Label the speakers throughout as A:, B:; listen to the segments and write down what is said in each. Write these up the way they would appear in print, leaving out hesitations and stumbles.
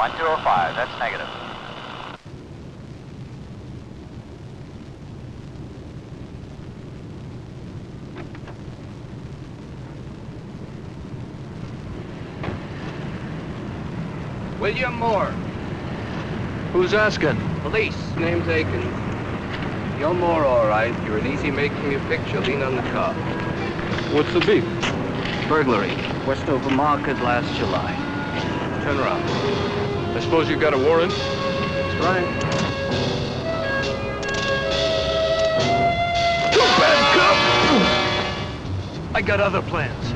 A: 1205, that's negative.
B: William Moore.
C: Who's asking?
B: Police. Name's Akins. You're Moore, all right. You're an easy make from your picture. Lean on the car.
C: What's the beef?
B: Burglary. Westover Market last July. Turn around.
C: I suppose you got a warrant?
B: That's right.
C: Too bad, cop! I got other plans.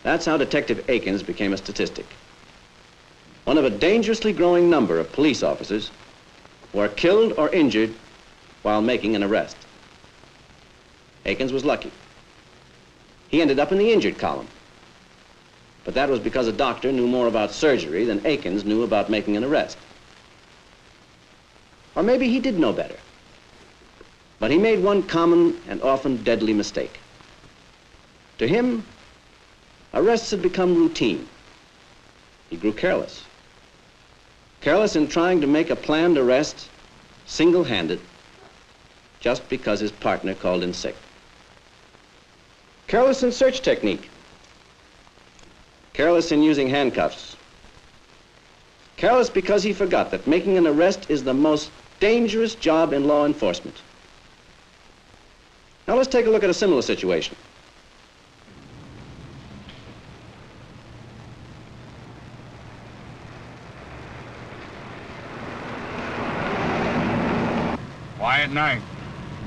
D: That's how Detective Akins became a statistic. One of a dangerously growing number of police officers who are killed or injured while making an arrest. Akins was lucky. He ended up in the injured column. But that was because a doctor knew more about surgery than Akins knew about making an arrest. Or maybe he did know better. But he made one common and often deadly mistake. To him, arrests had become routine. He grew careless. Careless in trying to make a planned arrest single-handed just because his partner called in sick. Careless in search technique. Careless in using handcuffs. Careless because he forgot that making an arrest is the most dangerous job in law enforcement. Now let's take a look at a similar situation.
E: Quiet night.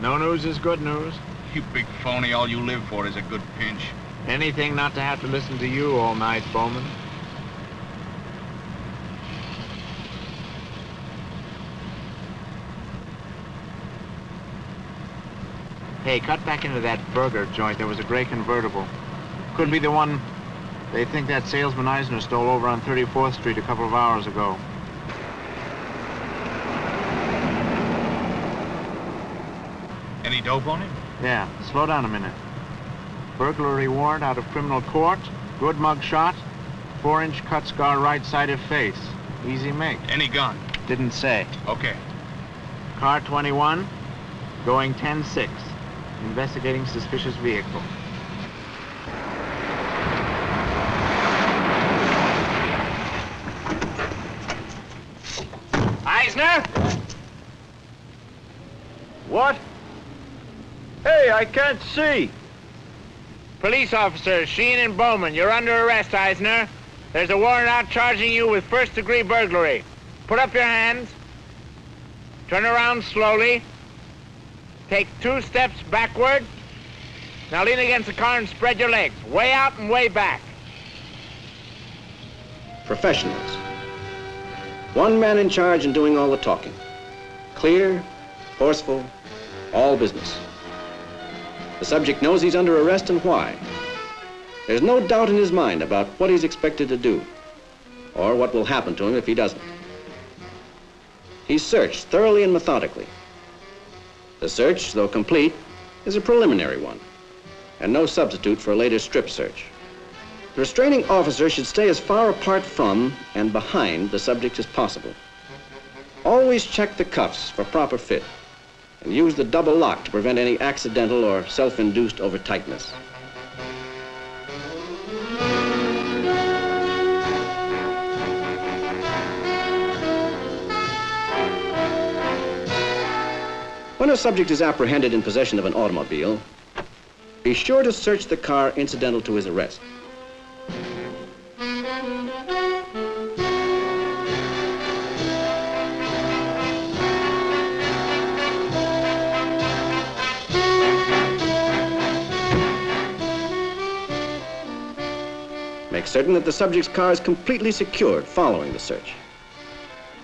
F: No news is good news.
E: You big phony, all you live for is a good pinch.
F: Anything not to have to listen to you all night, Bowman. Hey, cut back into that burger joint. There was a gray convertible. Could be the one they think that salesman Eisner stole over on 34th Street a couple of hours ago.
E: Any dope on him?
F: Yeah, slow down a minute. Burglary warrant out of criminal court, good mug shot, 4-inch cut scar right side of face. Easy make.
E: Any gun?
F: Didn't say.
E: Okay.
F: Car 21, going 10-6. Investigating suspicious vehicle. Eisner?
C: What? Hey, I can't see.
F: Police officer Sheen and Bowman, you're under arrest, Eisner. There's a warrant out charging you with first-degree burglary. Put up your hands. Turn around slowly. Take 2 steps backward. Now lean against the car and spread your legs. Way out and way back.
D: Professionals. One man in charge and doing all the talking. Clear, forceful, all business. The subject knows he's under arrest and why. There's no doubt in his mind about what he's expected to do, or what will happen to him if he doesn't. He's searched thoroughly and methodically. The search, though complete, is a preliminary one, and no substitute for a later strip search. The restraining officer should stay as far apart from and behind the subject as possible. Always check the cuffs for proper fit, and use the double lock to prevent any accidental or self-induced over-tightness. When a subject is apprehended in possession of an automobile, be sure to search the car incidental to his arrest. Make certain that the subject's car is completely secured following the search.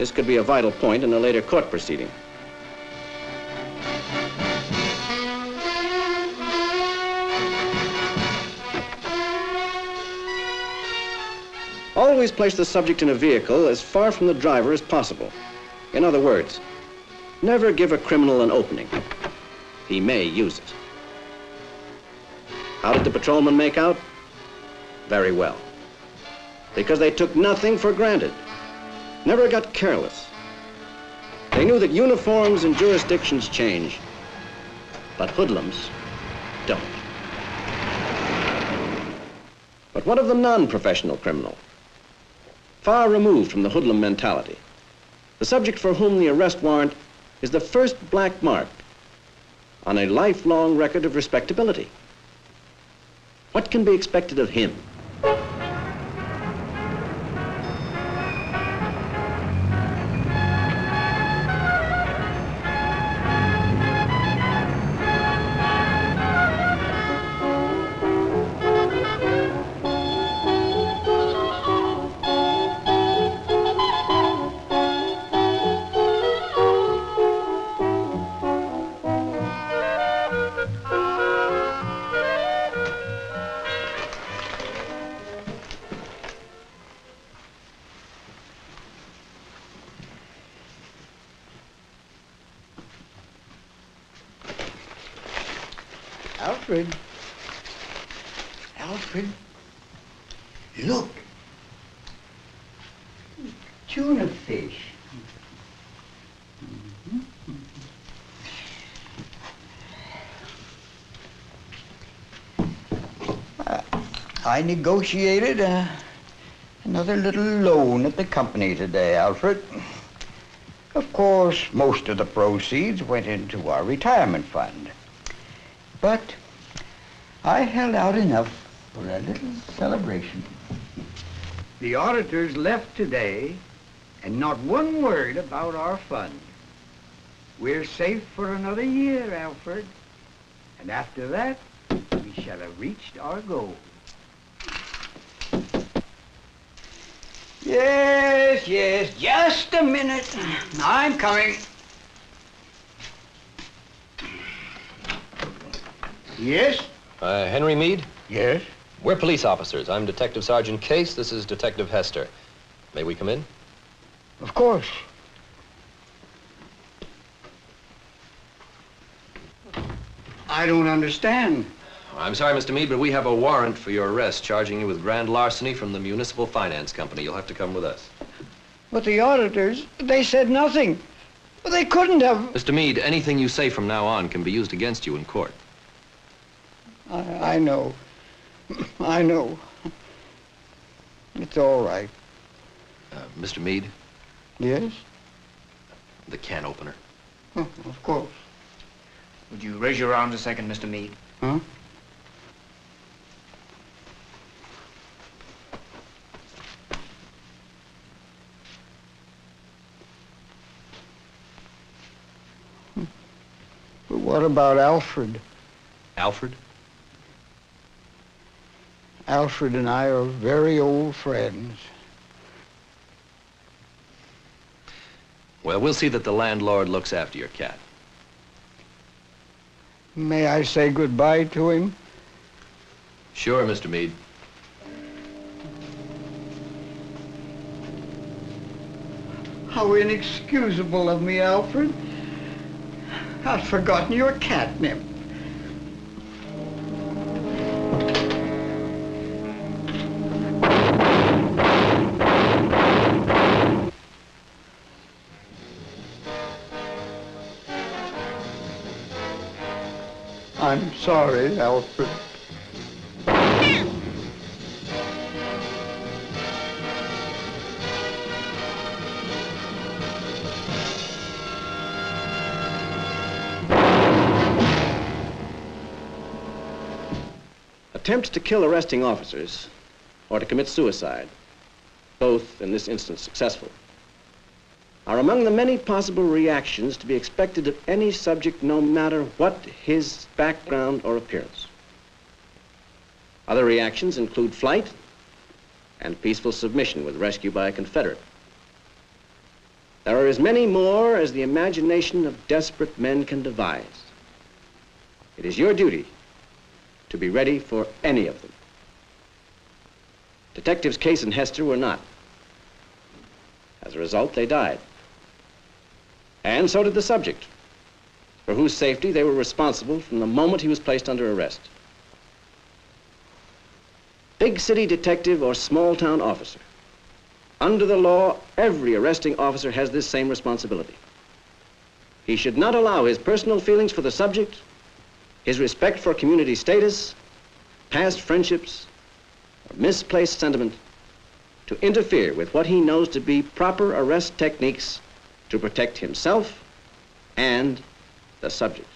D: This could be a vital point in a later court proceeding. Always place the subject in a vehicle as far from the driver as possible. In other words, never give a criminal an opening. He may use it. How did the patrolmen make out? Very well. Because they took nothing for granted. Never got careless. They knew that uniforms and jurisdictions change, but hoodlums don't. But what of the non-professional criminal? Far removed from the hoodlum mentality. The subject for whom the arrest warrant is the first black mark on a lifelong record of respectability. What can be expected of him?
A: Alfred. Alfred. Look. Tuna fish. I negotiated another little loan at the company today, Alfred. Of course, most of the proceeds went into our retirement fund. But I held out enough for a little celebration. The auditors left today, and not one word about our fund. We're safe for another year, Alfred. And after that, we shall have reached our goal. Yes, yes, just a minute. I'm coming. Yes?
G: Henry Meade?
A: Yes?
G: We're police officers. I'm Detective Sergeant Case. This is Detective Hester. May we come in?
A: Of course. I don't understand.
G: I'm sorry, Mr. Meade, but we have a warrant for your arrest, charging you with grand larceny from the Municipal Finance Company. You'll have to come with us.
A: But the auditors, they said nothing. Well, they couldn't have.
G: Mr. Meade, anything you say from now on can be used against you in court.
A: I know. I know. It's all right.
G: Mr. Meade?
A: Yes?
G: The can opener.
A: Oh, of course.
H: Would you raise your arms a second, Mr. Meade?
A: Huh? But what about Alfred?
G: Alfred?
A: Alfred and I are very old friends.
G: Well, we'll see that the landlord looks after your cat.
A: May I say goodbye to him?
G: Sure, Mr. Meade.
A: How inexcusable of me, Alfred. I'd forgotten your catnip. I'm sorry, Alfred.
D: Attempts to kill arresting officers or to commit suicide, both in this instance successful, are among the many possible reactions to be expected of any subject, no matter what his background or appearance. Other reactions include flight and peaceful submission with rescue by a Confederate. There are as many more as the imagination of desperate men can devise. It is your duty to be ready for any of them. Detectives Case and Hester were not. As a result, they died. And so did the subject, for whose safety they were responsible from the moment he was placed under arrest. Big city detective or small town officer, under the law, every arresting officer has this same responsibility. He should not allow his personal feelings for the subject, his respect for community status, past friendships, or misplaced sentiment to interfere with what he knows to be proper arrest techniques to protect himself and the subject.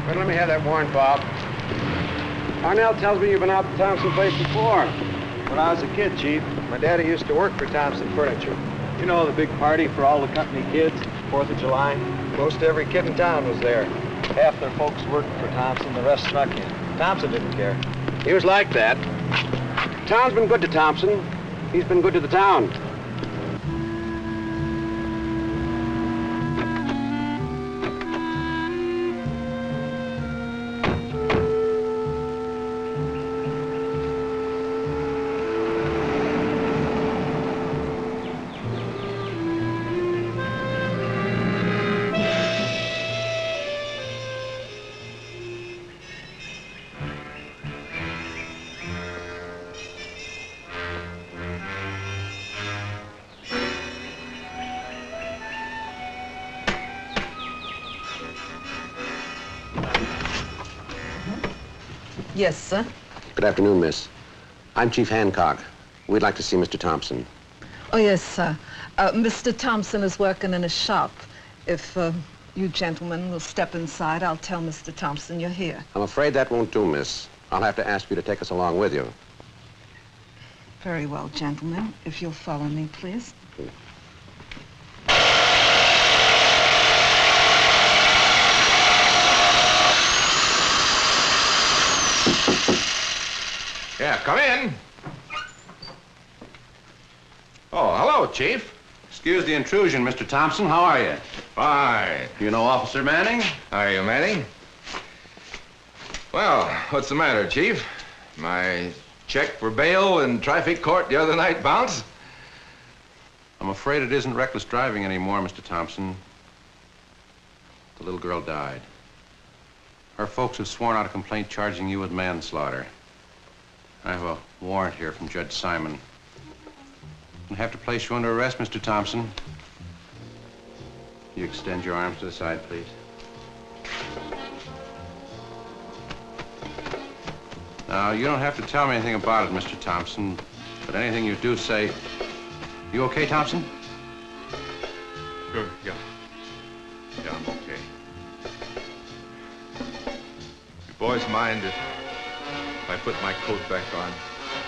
I: Well, let me have that warrant, Bob. Arnell tells me you've been out to Thompson place before.
J: When I was a kid, Chief, my daddy used to work for Thompson Furniture. You know, the big party for all the company kids, 4th of July? Most every kid in town was there. Half their folks worked for Thompson, the rest snuck in. Thompson didn't care.
I: He was like that. Town's been good to Thompson. He's been good to the town.
K: Yes, sir.
D: Good afternoon, miss. I'm Chief Hancock. We'd like to see Mr. Thompson.
K: Oh, yes, sir. Mr. Thompson is working in a shop. If you gentlemen will step inside, I'll tell Mr. Thompson you're here.
D: I'm afraid that won't do, miss. I'll have to ask you to take us along with you.
K: Very well, gentlemen. If you'll follow me, please.
C: Yeah, come in. Oh, hello, Chief.
L: Excuse the intrusion, Mr. Thompson. How are you?
C: Fine.
L: You know Officer Manning?
C: How are you, Manning? Well, what's the matter, Chief? My check for bail in traffic court the other night bounced?
L: I'm afraid it isn't reckless driving anymore, Mr. Thompson. The little girl died. Our folks have sworn out a complaint charging you with manslaughter. I have a warrant here from Judge Simon. I have to place you under arrest, Mr. Thompson. You extend your arms to the side, please. Now, you don't have to tell me anything about it, Mr. Thompson, but anything you do say... You okay, Thompson?
C: Sure, yeah. Yeah, I'm okay. You boys mind if I put my coat back on?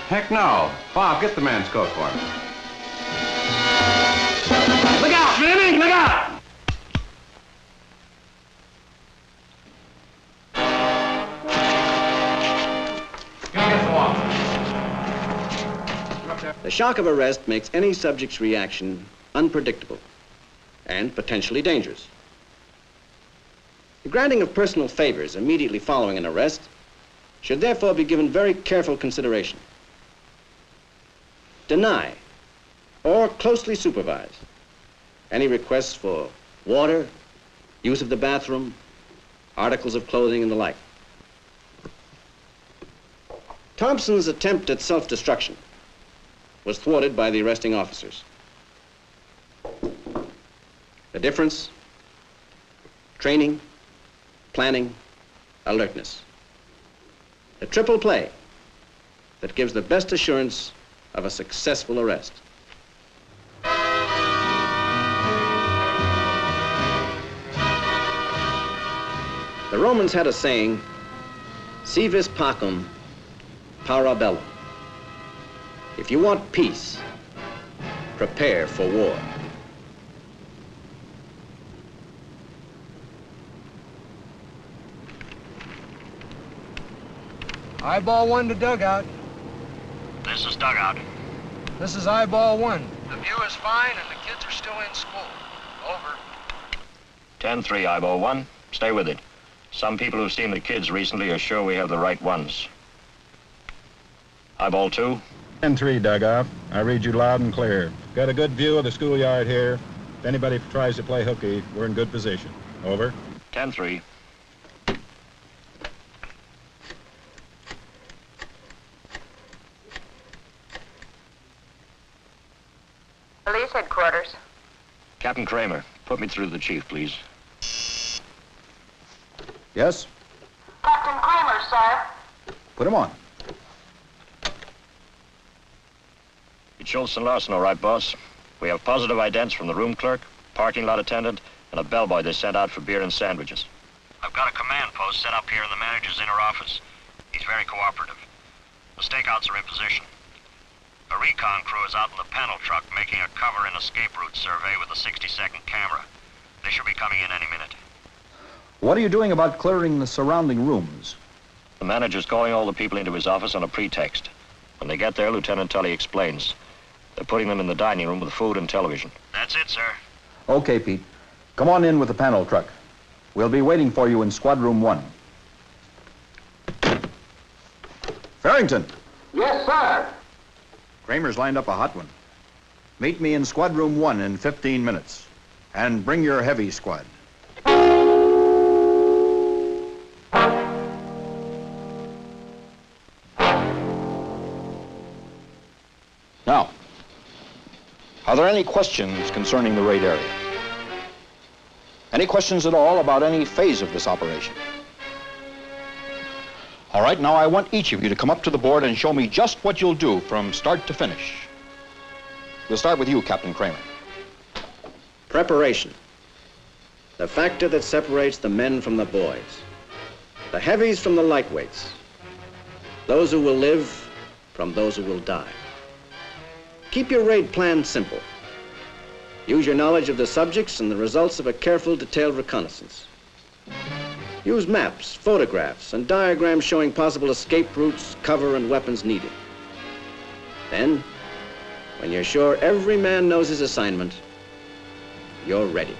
L: Heck no. Bob, get the man's coat for him.
I: Look out, Manning! Look out!
D: The shock of arrest makes any subject's reaction unpredictable and potentially dangerous. The granting of personal favors immediately following an arrest should therefore be given very careful consideration. Deny or closely supervise any requests for water, use of the bathroom, articles of clothing, and the like. Thompson's attempt at self-destruction was thwarted by the arresting officers. The difference: training, planning, alertness. A triple play that gives the best assurance of a successful arrest. The Romans had a saying, si vis pacem, para bellum. If you want peace, prepare for war.
J: Eyeball 1 to dugout.
M: This is dugout.
J: This is eyeball 1. The view is fine and the kids are still in school. Over.
M: 10-3, eyeball 1. Stay with it. Some people who've seen the kids recently are sure we have the right ones. Eyeball 2.
N: 10-3, dugout. I read you loud and clear. Got a good view of the schoolyard here. If anybody tries to play hooky, we're in good position. Over.
M: 10-3.
O: Police headquarters.
M: Captain Kramer, put me through to the chief, please.
N: Yes?
O: Captain Kramer, sir.
N: Put him on.
M: It's Schultz and Larson, all right, boss. We have positive idents from the room clerk, parking lot attendant, and a bellboy they sent out for beer and sandwiches. I've got a command post set up here in the manager's inner office. He's very cooperative. The stakeouts are in position. A recon crew is out in the panel truck making a cover and escape route survey with a 60-second camera. They should be coming in any minute.
P: What are you doing about clearing the surrounding rooms?
M: The manager's calling all the people into his office on a pretext. When they get there, Lieutenant Tully explains. They're putting them in the dining room with food and television. That's it, sir.
P: Okay, Pete. Come on in with the panel truck. We'll be waiting for you in squad room 1. Farrington.
O: Yes, sir.
P: Kramer's lined up a hot one. Meet me in squad room 1 in 15 minutes. And bring your heavy squad. Now, are there any questions concerning the raid area? Any questions at all about any phase of this operation? All right, now I want each of you to come up to the board and show me just what you'll do from start to finish. We'll start with you, Captain Kramer.
D: Preparation. The factor that separates the men from the boys. The heavies from the lightweights. Those who will live from those who will die. Keep your raid plan simple. Use your knowledge of the subjects and the results of a careful, detailed reconnaissance. Use maps, photographs, and diagrams showing possible escape routes, cover, and weapons needed. Then, when you're sure every man knows his assignment, you're ready.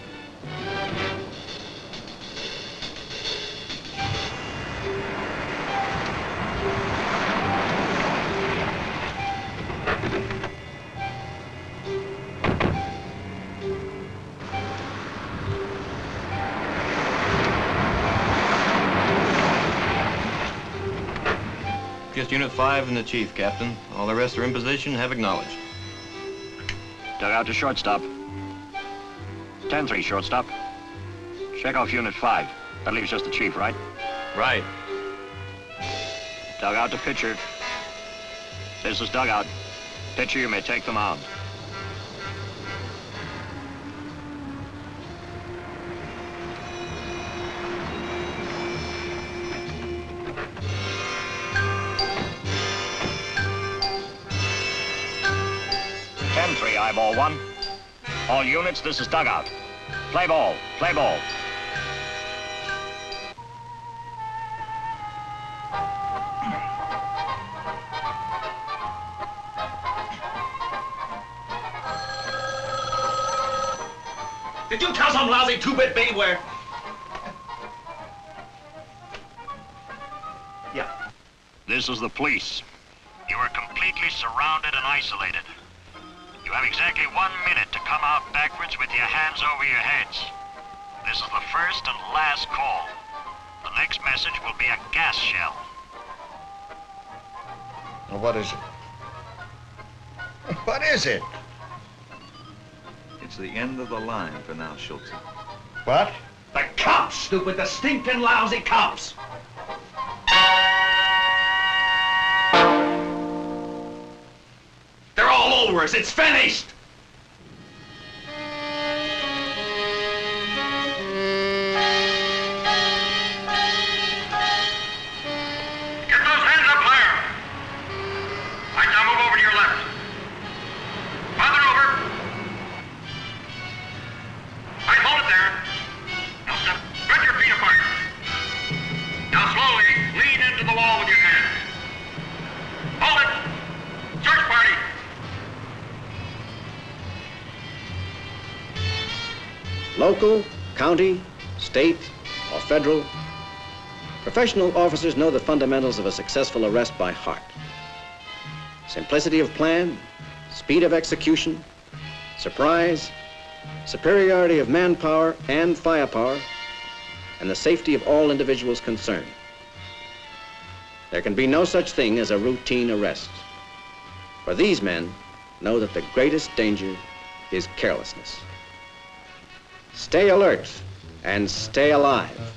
Q: Just Unit 5 and the Chief, Captain. All the rest are in position, have acknowledged.
M: Dug out to shortstop. 10-3, shortstop. Check off Unit 5. That leaves just the Chief, right?
Q: Right.
M: Dug out to pitcher. This is dugout. Pitcher, you may take the mound. Eyeball 1. All units, this is dugout. Play ball, play ball.
R: Did you tell some lousy two-bit babe where?
M: Yeah. This is the police. You are completely surrounded and isolated. You have exactly 1 minute to come out backwards with your hands over your heads. This is the first and last call. The next message will be a gas shell.
A: Now, what is it? What is it?
L: It's the end of the line for now, Schultz.
A: What?
R: The cops, stupid, the stinking lousy cops. They're all over us. It's finished.
S: Get those hands up higher. Right, now move over to your left. Farther over. Right, hold it there. Now spread your feet apart. Now slowly lean into the wall with your hands.
D: local, county, state, or federal, professional officers know the fundamentals of a successful arrest by heart. Simplicity of plan, speed of execution, surprise, superiority of manpower and firepower, and the safety of all individuals concerned. There can be no such thing as a routine arrest. For these men know that the greatest danger is carelessness. Stay alert and stay alive.